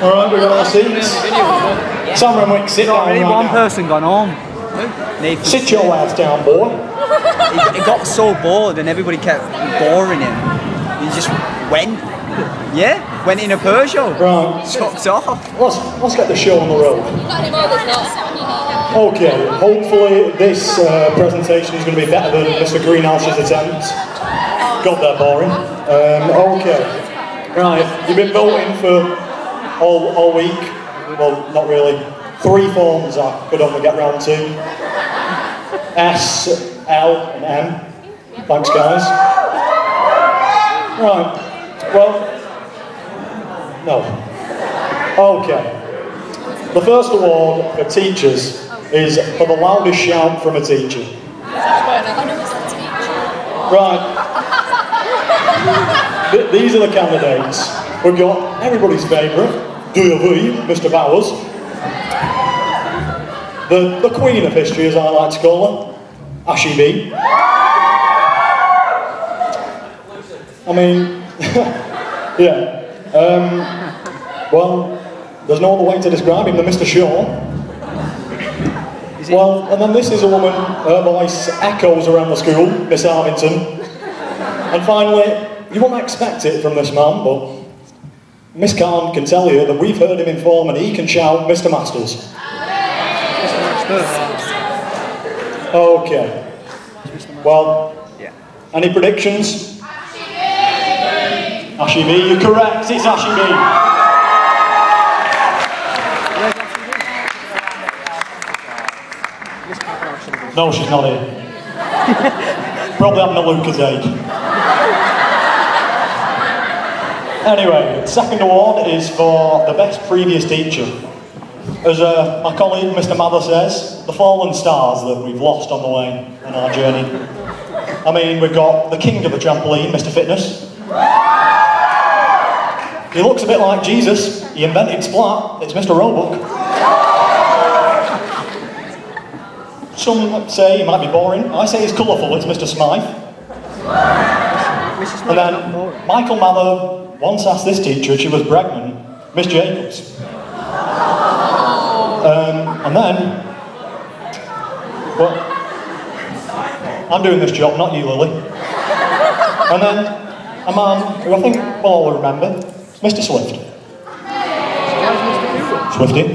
Alright, we've got our seats. Sam Renwick, sit down Only right one now. person gone home. Nathan. Sit your ass down, boy. He got so bored and everybody kept boring him. He just went. Yeah, went in a Peugeot. Right. Chucked off. Let's get the show on the road. Okay, hopefully this presentation is going to be better than Mr. Greenhouse's attempt. God, they're boring. Okay. Right, you've been voting for all week. Well, not really. 3 forms I could only get round to. S, L and M. Thanks, guys. Right, well, no. Okay. The first award for teachers is for the loudest shout from a teacher. Right. These are the candidates. We've got everybody's favourite, DV, Mr. Bowers. The queen of history, as I like to call her, Ashy B. I mean, yeah. Well, there's no other way to describe him than Mr. Shaw. Well, and then this is a woman, her voice echoes around the school, Miss Arvington. And finally, you won't expect it from this man, but Miss Khan can tell you that we've heard him inform and he can shout, Mr. Masters. Okay. Well, any predictions? Ashy B, you're correct, it's Ashy B. No, she's not here. Probably having a Lucasade. Anyway, second award is for the best previous teacher. As my colleague Mr. Mather says, the fallen stars that we've lost on the way on our journey. I mean, we've got the king of the trampoline, Mr. Fitness. He looks a bit like Jesus. He invented Splat. It's Mr. Roebuck. Some say he might be boring. I say he's colourful. It's Mr. Smythe. And then Michael Mather once asked this teacher if she was pregnant, Miss Jacobs. And then, well, I'm doing this job, not you, Lily. And then a man who I think we'll all remember, Mr. Swift. Swifty.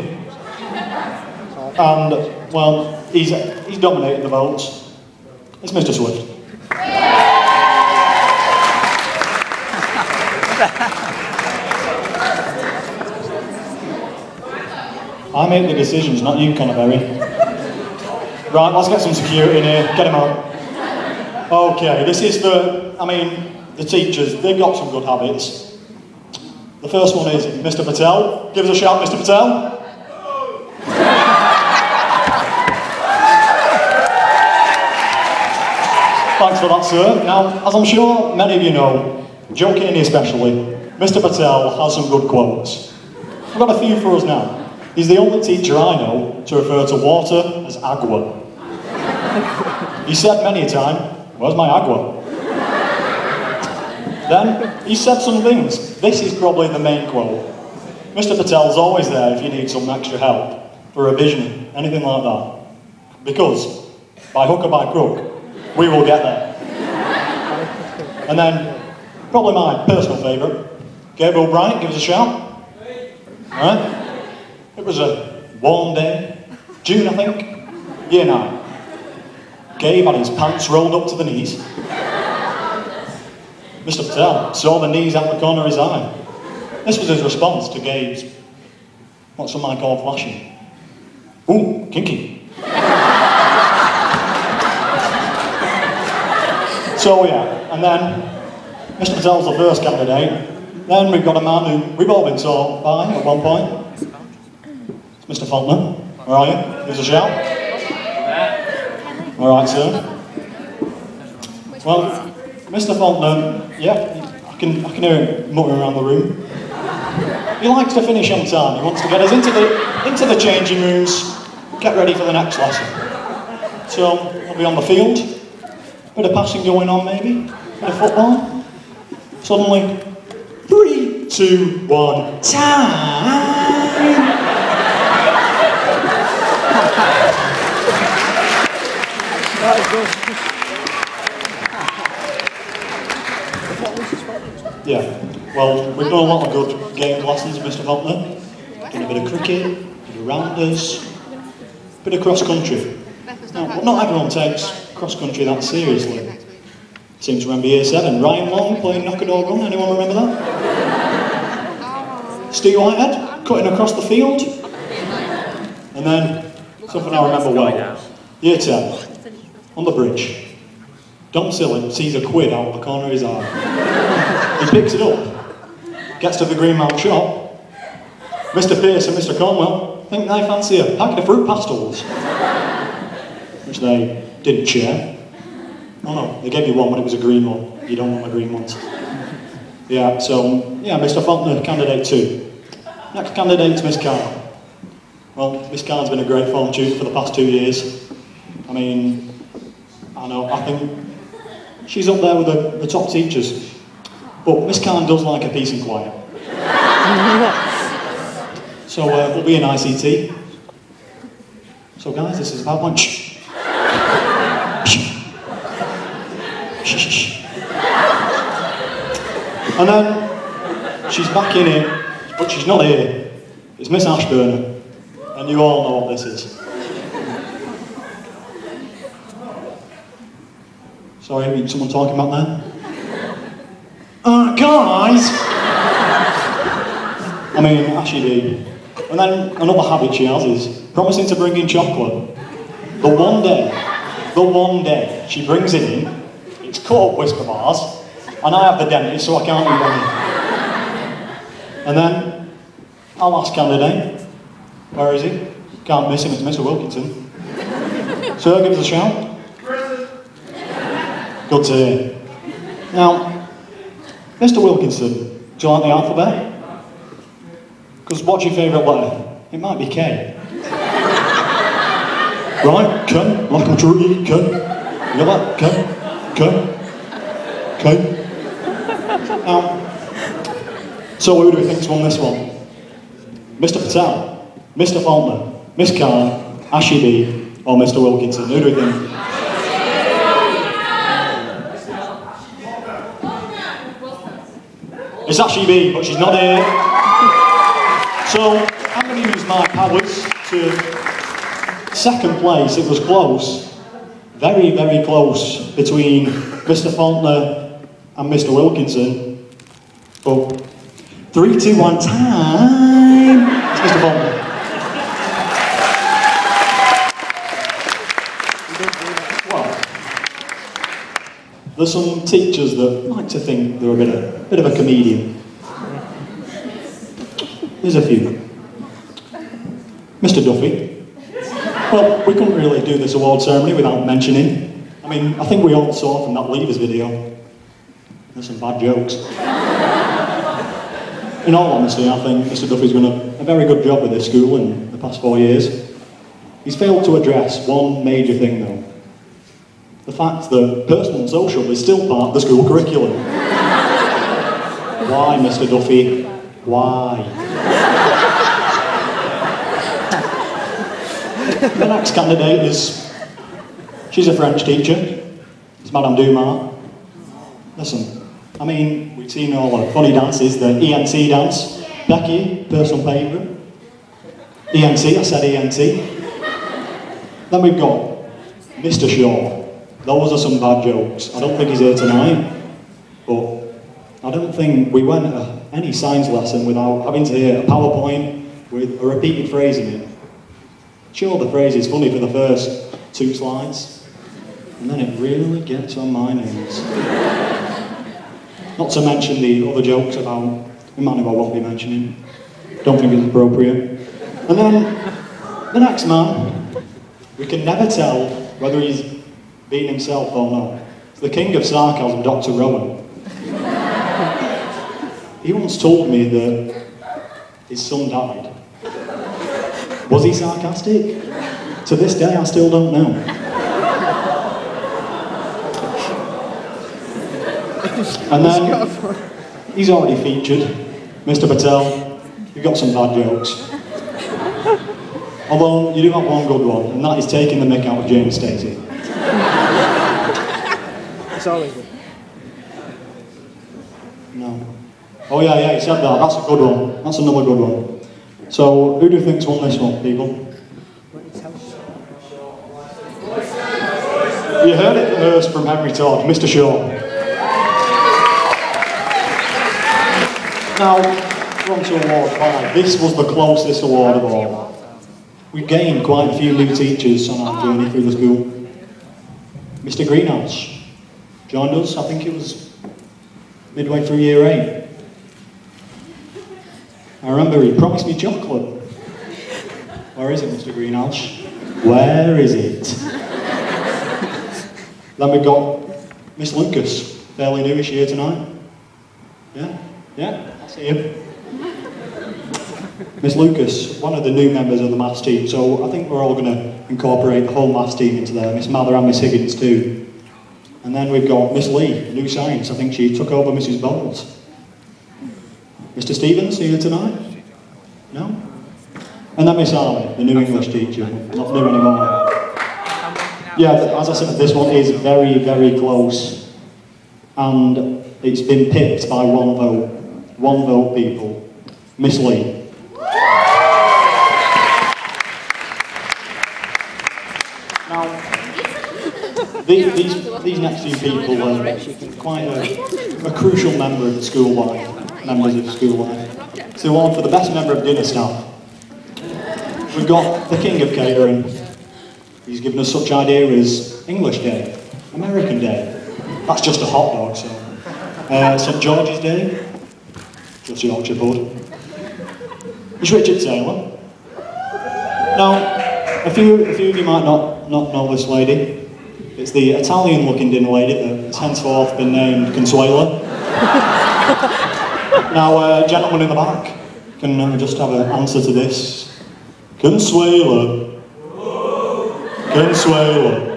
And, well, he's dominated the votes. It's Mr. Swift. I make the decisions, not you, Connorberry. Right, let's get some security in here. Get him out. Okay, this is the teachers, they've got some good habits. The first one is Mr. Patel. Give us a shout, Mr. Patel. Thanks for that, sir. Now, as I'm sure many of you know, Joe Kearney especially, Mr. Patel has some good quotes. I've got a few for us now. He's the only teacher I know to refer to water as agua. He said many a time, where's my agua? Then, he said some things. This is probably the main quote. Mr. Patel's always there if you need some extra help, for revision, anything like that. Because, by hook or by crook, we will get there. And then, probably my personal favourite, Gabriel Bryant, give us a shout. Alright? It was a warm day, June I think, year 9. Gabe had his pants rolled up to the knees. Mr. Patel saw the knees out the corner of his eye. This was his response to Gabe's, what some might call flashing. Ooh, kinky. So yeah, and then Mr. Patel's the first candidate. Then we've got a man who we've all been taught by at one point. It's Mr. Faulkner. Where are you? Give us a shout. All right, sir. Well, Mr. Faulkner, yeah, I can hear him muttering around the room. He likes to finish on time. He wants to get us into the changing rooms, get ready for the next lesson. So we'll be on the field. Bit of passing going on, maybe. Bit of football. Suddenly, 3, 2, 1, time! Yeah, well, we've done a lot of good game lessons, Mr. Faulkner. Done a bit of cricket, a bit of rounders, a bit of cross-country. Now, not everyone takes cross-country that seriously. Seem to remember year 7. Ryan Long playing knock-a-dog-run, anyone remember that? Steve Whitehead cutting across the field. And then, something I remember well, year 10, on the bridge. Dom Sillen sees a quid out of the corner of his eye. He picks it up, gets to the Green Mount shop. Mr. Pearce and Mr. Cornwell think they fancy a packet of fruit pastels, which they didn't share. Oh no, they gave you one, but it was a green one. You don't want the green ones. Yeah, so, yeah, Mr. Faulkner, candidate 2. Next candidate is Miss Carr. Well, Miss Carr's been a great form tutor for the past 2 years. I mean, I think she's up there with the top teachers. But Miss Carr does like a peace and quiet. So we'll be in ICT. So guys, this is about lunch. And then she's back in here, but she's not here. It's Miss Ashburner, and you all know what this is. Sorry, someone talking about that? Guys! I mean, actually do. And then another habit she has is promising to bring in chocolate. The one day she brings it in, it's cut up Whisper bars, and I have the dentist, so I can't eat any. And then, our last candidate, where is he? Can't miss him, it's Mr. Wilkinson. Sir, give us a shout. Good to hear. Now, Mr. Wilkinson, do you like the alphabet? Because what's your favourite letter? It might be K. Right, K, like a tree, K. You like K? Now, so who do we think's won this one? Mr. Patel, Mr. Faulkner, Miss Carr, Ashley B, or Mr. Wilkinson? Who do we think? It's Ashley B, but she's not here. So, I'm going to use my powers to second place. It was close. Very, very close between Mr. Faulkner and Mr. Wilkinson. But 3, 2, 1, time! It's Mr. Faulkner. Well, there's some teachers that like to think they're a bit of a comedian. There's a few. Mr. Duffy. Well, we couldn't really do this award ceremony without mentioning. I mean, I think we all saw from that Leavers video. There's some bad jokes. In all honesty, I think Mr. Duffy's done a very good job with this school in the past 4 years. He's failed to address one major thing though. The fact that personal and social is still part of the school curriculum. Why, Mr. Duffy? Why? The next candidate she's a French teacher. It's Madame Dumas. Listen, I mean, we've seen all the funny dances, the ENT dance. Becky, personal favourite. ENT, I said ENT. Then we've got Mr. Shaw. Those are some bad jokes. I don't think he's here tonight, but I don't think we went to any science lesson without having to hear a PowerPoint with a repeated phrase in it. Sure, the phrase is funny for the first 2 slides, and then it really gets on my nerves. Not to mention the other jokes about Emmanuel won't be mentioning. Don't think it's appropriate. And then, the next man, we can never tell whether he's being himself or not. It's the king of sarcasm, Dr. Rowan. He once told me that his son died. Was he sarcastic? To this day, I still don't know. And then, he's already featured. Mr. Patel, you've got some bad jokes. Although, you do have one good one, and that is taking the mick out of James Stacey. It's always good. No. Oh yeah, you said that. That's a good one. That's another good one. So, who do you think's won this one, people? You heard it first from Henry Todd, Mr. Shaw. Now, we're on to Award 5. This was the closest award of all. We gained quite a few new teachers on our journey through the school. Mr. Greenhouse joined us, I think it was midway through year 8. I remember he promised me chocolate. Where is it, Mr. Greenhouse? Where is it? Then we've got Miss Lucas, fairly newish here tonight. Yeah, I see him. Miss Lucas, one of the new members of the maths team, so I think we're all going to incorporate the whole maths team into there. Miss Mather and Miss Higgins too. And then we've got Miss Lee, new science. I think she took over Mrs. Bowles. Mr. Stevens here tonight? No? And then Miss Army, the new English teacher, not new anymore. Yeah, as I said, this one is very, very close. And it's been pipped by one vote. One vote, people. Miss Lee. Now, these next few people are quite a crucial member of the school life, members of school life. So on for the best member of dinner staff, we've got the king of catering. He's given us such ideas as English Day, American Day. That's just a hot dog, so. St. George's Day, just Yorkshire Bud. It's Richard Taylor. Now, a few of you might not know this lady. It's the Italian-looking dinner lady that's henceforth been named Consuela. Now, gentlemen in the back, can just have an answer to this? Consuela. Consuela.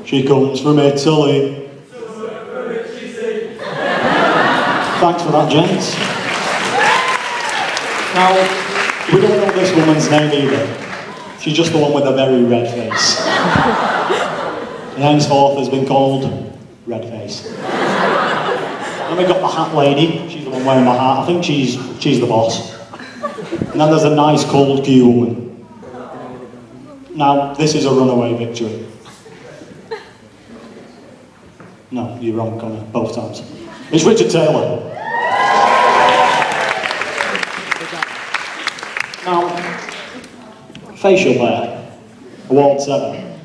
She comes from Italy. Thanks for that, gents. Now, we don't know this woman's name either. She's just the one with a very red face. And henceforth has been called Red Face. Then we've got the hat lady. She's the one wearing the hat. I think she's the boss. And then there's a nice cold queue woman. Now, this is a runaway victory. No, you're wrong, Connor, both times. It's Richard Taylor. Now, facial hair, Award 7,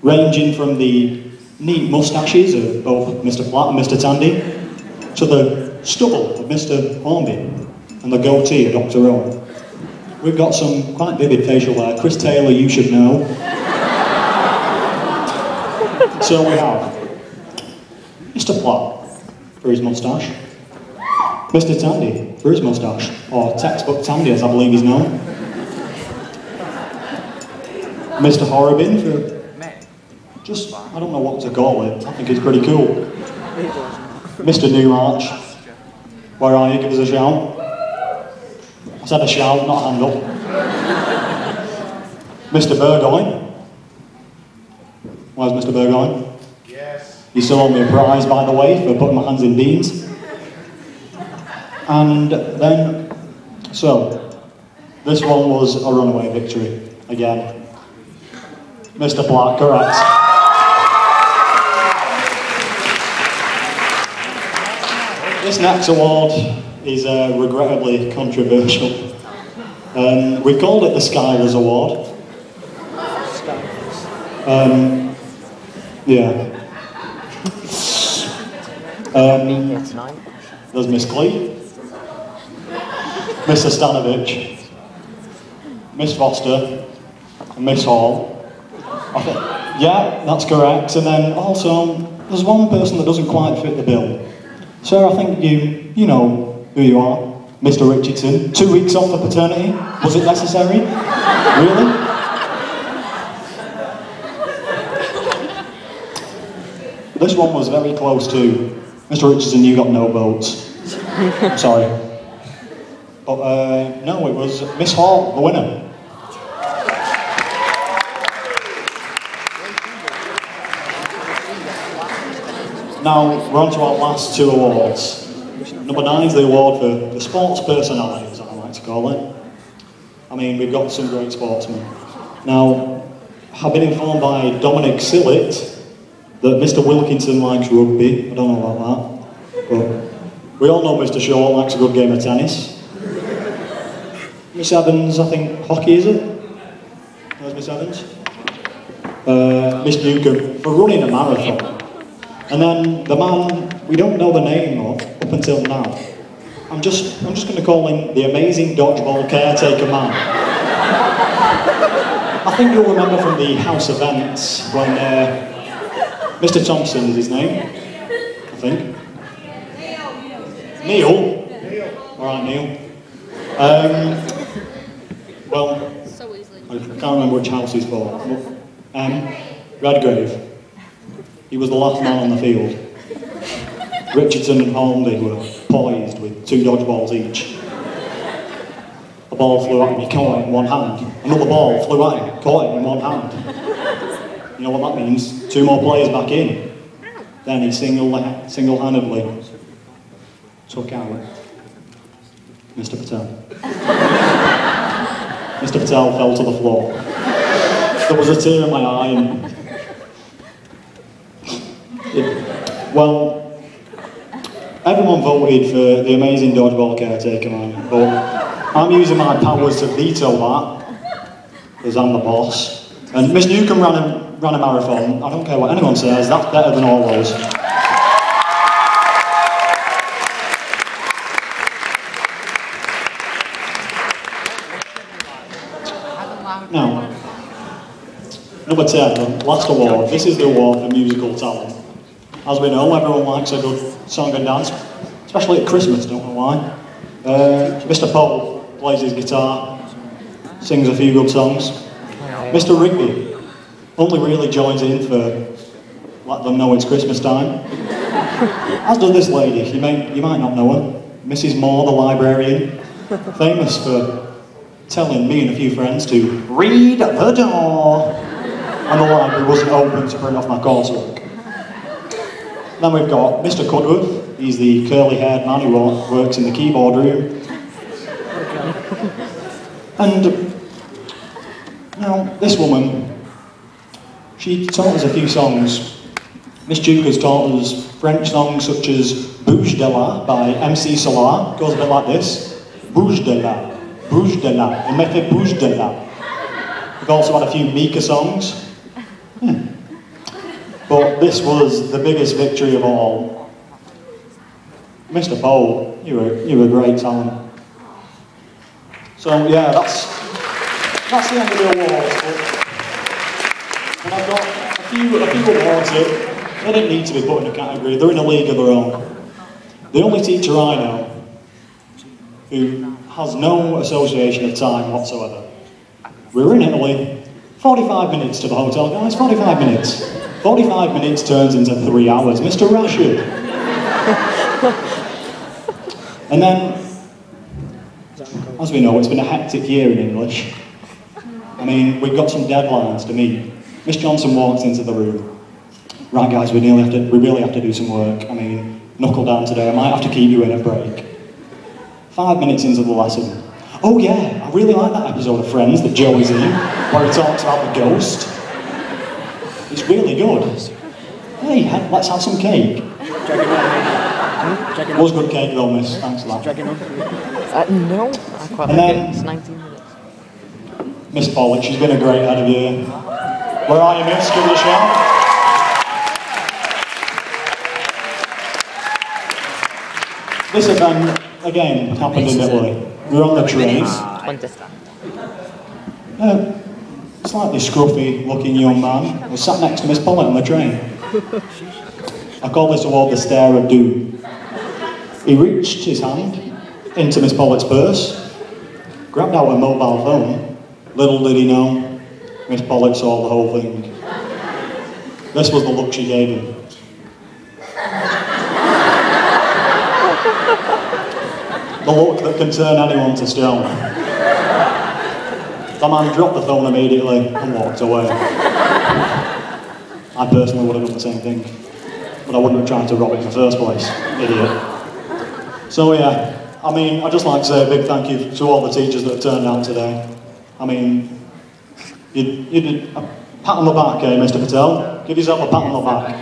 ranging from the neat moustaches of both Mr. Platt and Mr. Tandy, to the stubble of Mr. Hornby and the goatee of Dr. Owen. We've got some quite vivid facial hair. Chris Taylor, you should know. So we have Mr. Platt for his moustache, Mr. Tandy for his moustache, or textbook Tandy as I believe he's known, Mr. Horrobin for just, I don't know what to call it, I think it's pretty cool. Mr. Newmarch, where are you? Give us a shout. I said a shout, not a hand up. Mr. Burgoyne. Where's Mr. Burgoyne? Yes. You still owe me a prize, by the way, for putting my hands in beans. And then, so, this one was a runaway victory, again. Mr. Black, correct. This next award is regrettably controversial. We've called it the Skylers Award. Yeah. There's Miss Clee, Mr. Stanovich, Miss Foster, and Miss Hall. Yeah, that's correct. And then also, there's one person that doesn't quite fit the bill. Sir, I think you know who you are. Mr. Richardson. 2 weeks off for paternity? Was it necessary? Really? This one was very close too. Mr. Richardson, you got no votes. Sorry. But no, it was Miss Hall, the winner. Now, we're on to our last two awards. Number 9 is the award for the sports personality, as I like to call it. I mean, we've got some great sportsmen. Now, I've been informed by Dominic Sillett that Mr. Wilkinson likes rugby. I don't know about that. But we all know Mr. Shaw likes a good game of tennis. Miss Evans, I think, hockey, is it? There's Miss Evans. Miss Newcomb for running a marathon. And then the man we don't know the name of up until now. I'm just going to call him the amazing dodgeball caretaker man. I think you'll remember from the house events when Mr. Thompson is his name, I think. Neil. All right, Neil. Well, I can't remember which house he's for. Redgrave. He was the last man on the field. Richardson and Hornby were poised with 2 dodgeballs each. A ball flew at him, he caught it in one hand. Another ball flew at him, caught it in one hand. You know what that means? 2 more players back in. Then he single-handedly took out Mr. Patel. Mr. Patel fell to the floor. There was a tear in my eye and well, everyone voted for the amazing dodgeball caretaker man, but I'm using my powers to veto that, because I'm the boss. And Miss Newcomb ran a marathon. I don't care what anyone says, that's better than all those. Now, number 10, the last award. This is the award for musical talent. As we know, everyone likes a good song and dance, especially at Christmas, don't know why. Mr. Paul plays his guitar, sings a few good songs. Mr. Rigby only really joins in for let them know it's Christmas time. As does this lady, you might not know her, Mrs. Moore, the librarian, famous for telling me and a few friends to read the door, and the library wasn't open to print off my coursework. Then we've got Mr. Cudworth. He's the curly-haired man who works in the keyboard room. And now, this woman, she taught us a few songs. Miss Duke has taught us French songs such as Bouge de la by MC Solar. It goes a bit like this. Bouge de la, bouge de la, il me fait bouge de la. We've also had a few Mika songs. But this was the biggest victory of all. Mr. Pole, you were a great talent. So yeah, that's the end of the awards. And I've got a few awards that they didn't need to be put in a category. They're in a league of their own. The only teacher I know who has no association of time whatsoever. We were in Italy. 45 minutes to the hotel, guys. 45 minutes. 45 minutes turns into 3 hours. Mr. Rashid. And then, as we know, it's been a hectic year in English. I mean, we've got some deadlines to meet. Miss Johnson walks into the room. Right, guys, we really have to do some work. I mean, knuckle down today. I might have to keep you in a break. 5 minutes into the lesson. Oh yeah, I really like that episode of Friends that Joey's in, where he talks about the ghost. It's really good. Hey, let's have some cake. It was good cake though, miss. Thanks for that. No, I quite like it. It's 19 minutes. Miss Pollock, she's been a great head of year. Where are you, miss? Give it a shout. This event, again, happened in Italy. We were on the train. Slightly scruffy looking young man was sat next to Miss Pollock on the train. I call this award the stare of doom. He reached his hand into Miss Pollock's purse, grabbed out a mobile phone. Little did he know, Miss Pollock saw the whole thing. This was the look she gave him. The look that can turn anyone to stone. The man dropped the phone immediately and walked away. I personally would have done the same thing, but I wouldn't have tried to rob it in the first place, idiot. So yeah, I mean, I'd just like to say a big thank you to all the teachers that have turned out today. I mean, you did a pat on the back, Mr. Patel. Give yourself a pat on the back.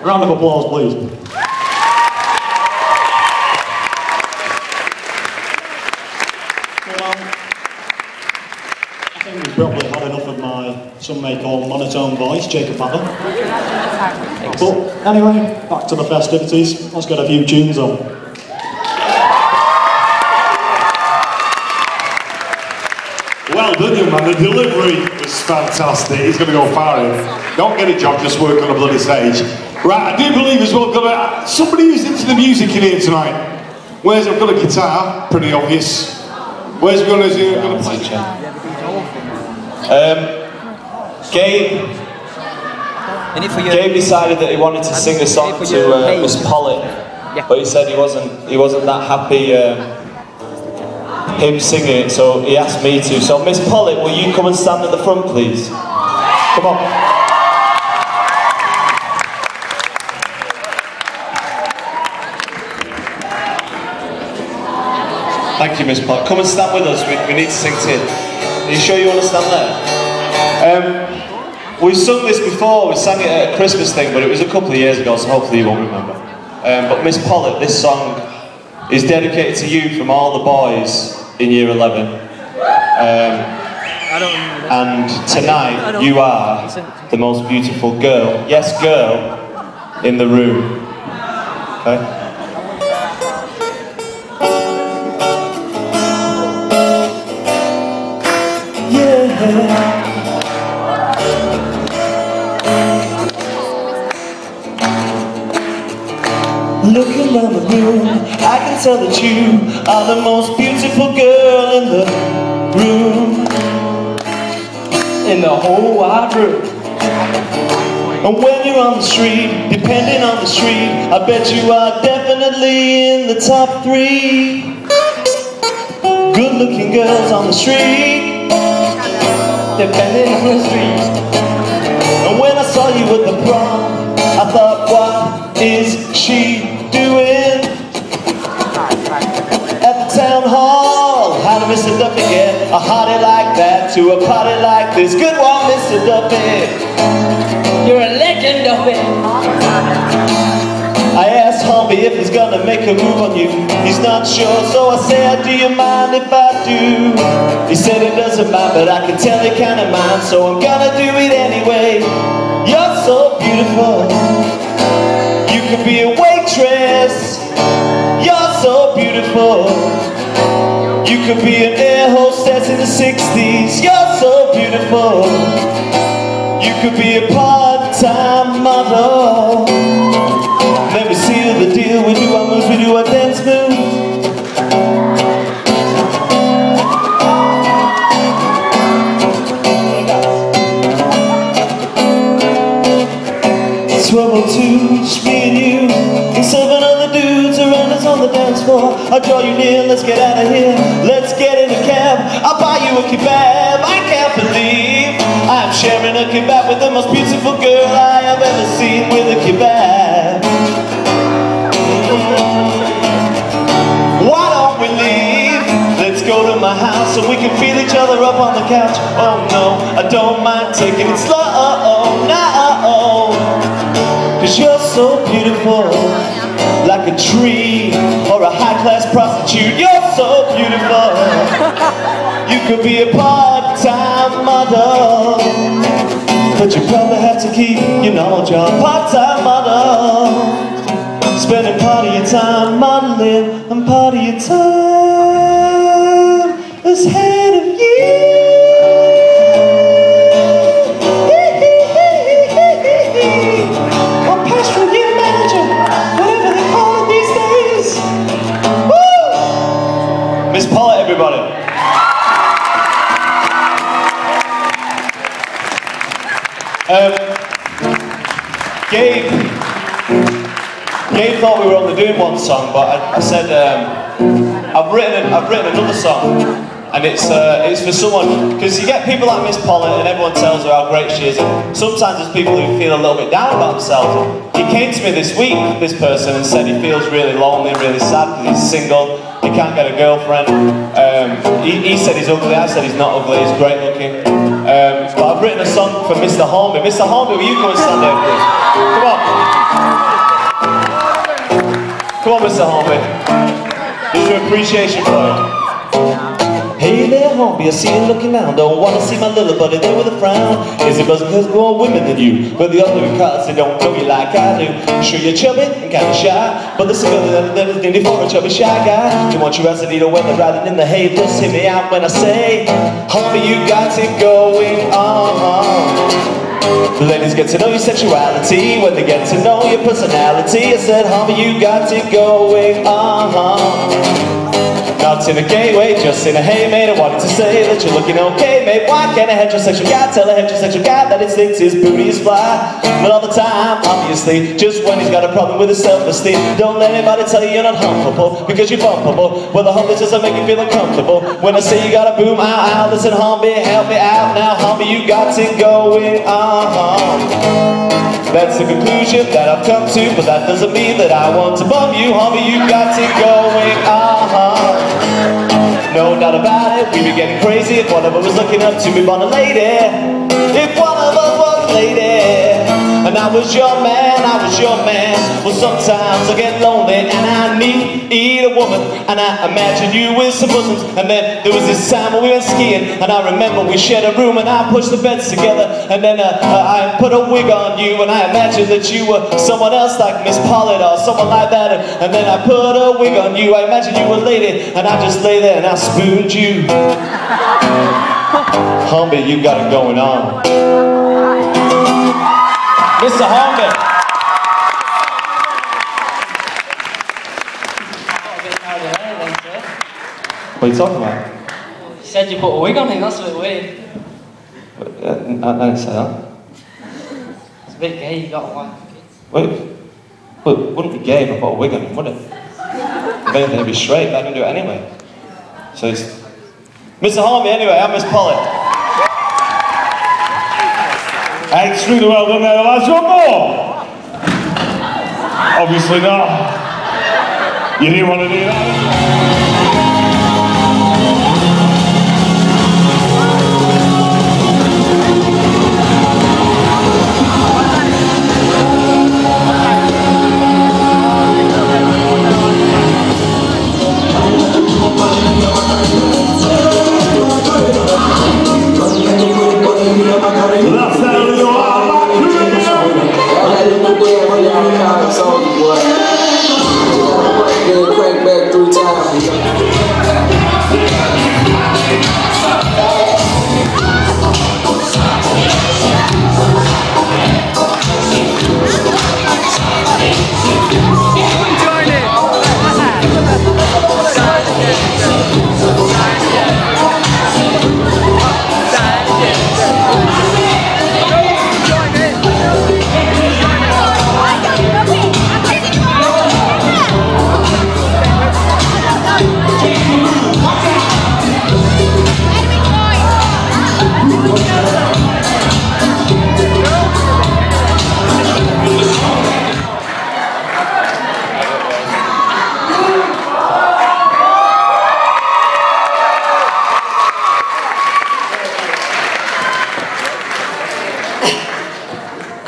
A round of applause, please. I think we've probably had enough of my, some may call, monotone voice, Jacob Adam. But anyway, back to the festivities. Let's get a few tunes on. Well done, young man. The delivery was fantastic. He's going to go far in. Don't get a job, just work on a bloody stage. Right, I do believe as well, somebody who's into the music in here tonight. Where's, I've got a guitar, pretty obvious. Where's going to play? Gabe decided that he wanted to sing a song to Miss Polly, but he said he wasn't that happy him singing it, so he asked me to. So Miss Polly, will you come and stand at the front, please? Come on. Thank you, Miss Polly. Come and stand with us. We need to sing to you. Are you sure you want to stand there? We've sung this before. We sang it at a Christmas thing, but it was a couple of years ago, so hopefully you won't remember. But Miss Polly, this song is dedicated to you from all the boys in Year 11. And tonight, you are the most beautiful girl, yes, girl, in the room. Okay? Looking around the room, I can tell that you are the most beautiful girl in the room, in the whole wide room. And when you're on the street, depending on the street, I bet you are definitely in the top 3 good-looking girls on the street, depending on the street. And when I saw you at the prom, I thought, what is she doing at the town hall? How did Mr. Duffy get a hottie like that to a party like this? Good one, Mr. Duffy. You're a legend, Duffy. I asked Humpy if he's gonna make a move on you. He's not sure, so I said, do you mind if I do? He said it doesn't mind, but I can tell he kinda minds, so I'm gonna do it anyway. You're so beautiful. You could be a waitress. You're so beautiful. You could be an air hostess in the 60s. You're so beautiful. You could be a part-time model. Let me seal the deal. We do our moves, we do our dance moves. It's 12:02, just me and you, and 7 other dudes around us on the dance floor. I'll draw you near, let's get out of here. Let's get in a cab, I'll buy you a kebab. I can't believe I'm sharing a kebab with the most beautiful girl I have ever seen with a kebab. Why don't we leave? Let's go to my house so we can feel each other up on the couch. Oh no, I don't mind taking it slow, no. 'Cause you're so beautiful, like a tree or a high-class prostitute. You're so beautiful. You could be a part-time model, but you probably have to keep your normal job. Part-time model, spending part of your time modeling and part of your time is ahead of you. Miss Polly, everybody. Gabe thought we were only doing one song, but I said I've written another song, and it's for someone, because you get people like Miss Polly and everyone tells her how great she is, and sometimes there's people who feel a little bit down about themselves. He came to me this week, this person, and said he feels really lonely, really sad because he's single, he can't get a girlfriend. He said he's ugly, I said he's not ugly, he's great looking. But I've written a song for Mr. Hornby. Mr. Hornby, will you come and stand there, please? Come on. Come on, Mr. Hornby. Here's your appreciation for him. Hey there, Hornby, I see you looking down. Don't want to see my little buddy there with a frown. Is it because more women than you? But the other because they don't know you like I do. Sure, you're chubby and kind of shy, but there's a girl that is needed for a chubby shy guy. You want your ass to need a weather riding in the hay. Just hit me out when I say, Hornby, you got it going on. Ladies get to know your sexuality when they get to know your personality. I said, Hornby, you got it going on. Not in a gay way, just in a hey mate, I wanted to say that you're looking okay, mate. Why can't a heterosexual guy tell a heterosexual guy that he thinks his booty is fly? Not all the time, obviously, just when he's got a problem with his self-esteem. Don't let anybody tell you you're not humpable, because you're bumpable. Well, the humble doesn't make you feel uncomfortable. When I say you got a boom, ow, ow, listen, Hornby, help me out now. Hornby, you got it going on. That's the conclusion that I've come to, but that doesn't mean that I want to bum you. Hornby, you got it going on. No doubt about it, we'd be getting crazy if one of us was looking up to me on a lady. If one of us was a lady, and I was your man, I was your man. Well, sometimes I get lonely and I need a woman, and I imagine you with some bosoms. And then there was this time when we went skiing, and I remember we shared a room, and I pushed the beds together, and then I put a wig on you, and I imagined that you were someone else like Miss Pollard or someone like that, and then I put a wig on you. I imagined you were a lady, and I just lay there and I spooned you. Hornby, you got it going on. Mr. Hornby. What are you talking about? You said you put a wig on him, that's a bit weird. I didn't say that. It's a bit gay, you got one. Wait, it wouldn't be gay if I put a wig on him, would it? If anything, it'd be straight, but I can do it anyway. So it's... Mr. Hornby, anyway, I'm Miss Polly. Extremely well done there, lads. One more? Obviously not. You didn't want to do that.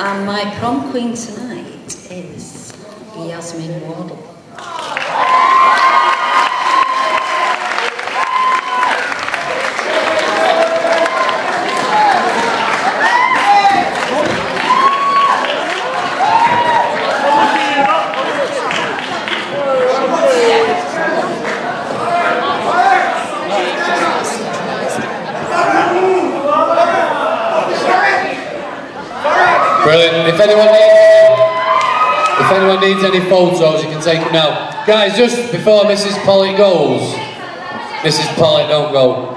And my prom queen tonight is Yasmin Wardle. Brilliant. If anyone needs any photos, you can take them now. Guys, just before Mrs. Polly goes, Mrs. Polly, don't go.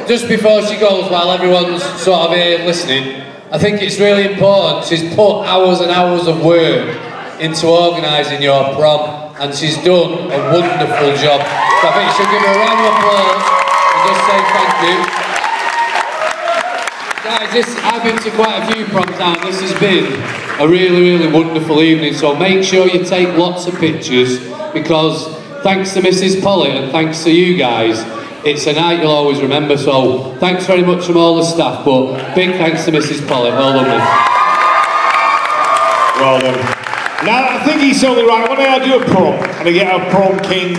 Just before she goes, while everyone's sort of here listening, I think it's really important. She's put hours and hours of work into organising your prom. and she's done a wonderful job. So I think you should give her a round of applause and just say thank you. Guys, I've been to quite a few proms now, and this has been a really, really wonderful evening, so make sure you take lots of pictures, because thanks to Mrs. Polly and thanks to you guys, it's a night you'll always remember, so thanks very much from all the staff, but big thanks to Mrs. Polly, well done, miss. Well done. Now, I think he's only right. When I do a prom, and I get a prom king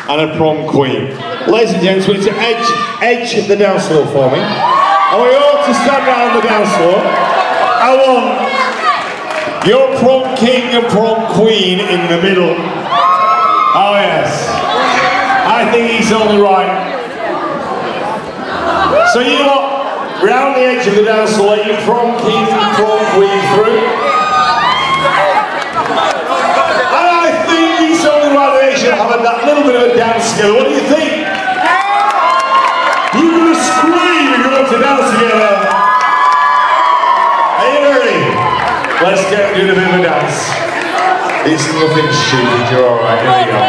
and a prom queen. Ladies and gents, we need to edge the dance floor for me. I want you all to stand around the dance floor. I want your prom king and prom queen in the middle. Oh yes. I think he's only right. So you know what? Round the edge of the dance floor, let your prom king and prom queen through. And I think he's only right. They should have that little bit of a dance together. What do you think? You're going to scream if you want to dance together. Are you ready? Let's get into a bit of a dance. It's nothing stupid, you're alright, here we go.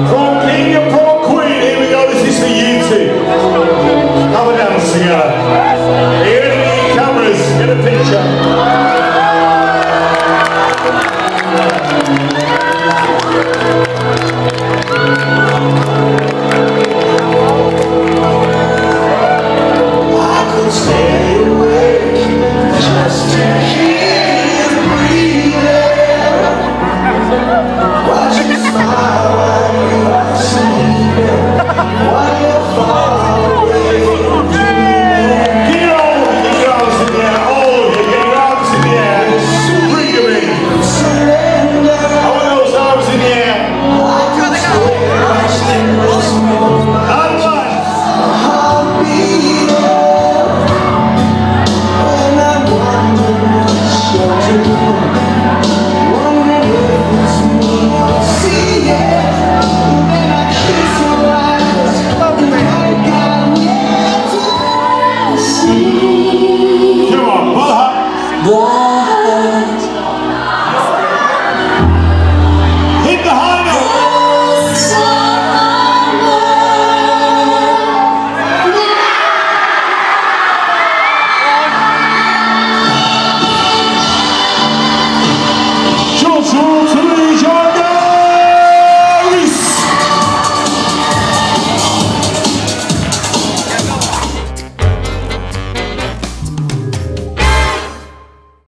Prom king and prom queen, here we go, this is for you two. Have a dance together. Here are the cameras, get a picture. Why